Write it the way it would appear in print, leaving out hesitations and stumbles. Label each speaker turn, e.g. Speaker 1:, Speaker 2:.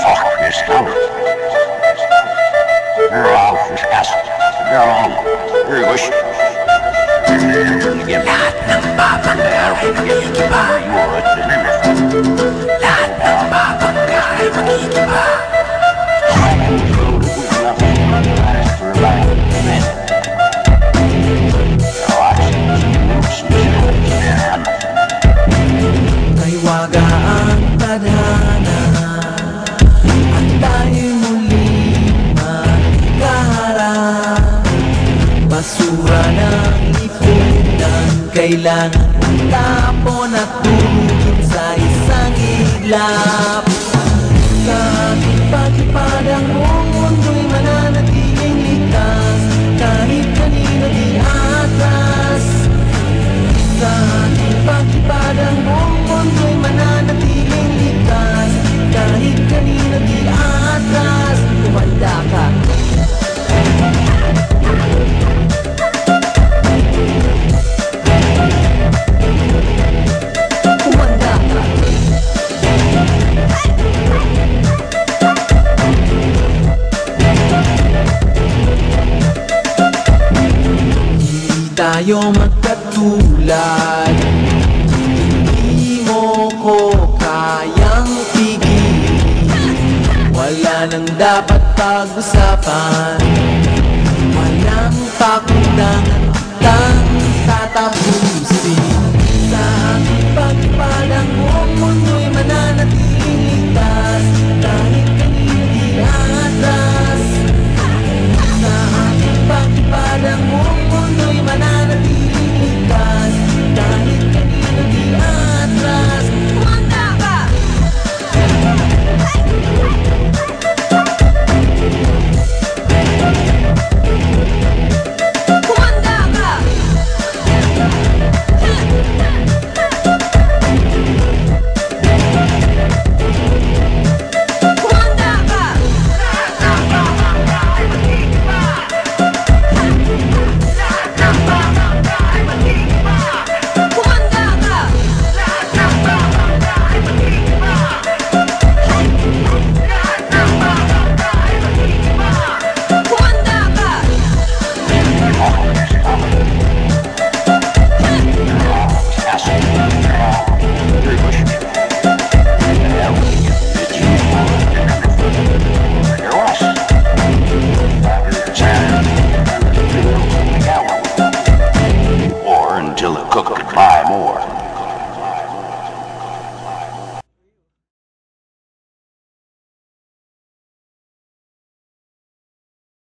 Speaker 1: off this house. You're off this house. You're on. You're wish.
Speaker 2: Lahat ng babangga ay magigiba. Lahat ng babangga ay magigiba.
Speaker 3: Kay waga ang tadhana at tayo muling magkaharap. Basura ng lipunan kailangan tapon at tulugin sa isang iglap. Sa ating pagkipad ang buong mundo'y mananatiling ligtas, kahit kanino di atras. Sa ating pagkipad ang buong mundo'y mananatiling ligtas, kahit kanino di atras. Kumanda ka. Kumanda ka. Hindi tayo magkatulad, hindi mo ko kayang pigilin. Wala nang dapat pag-usapan, walang pakundangan kang tatapan.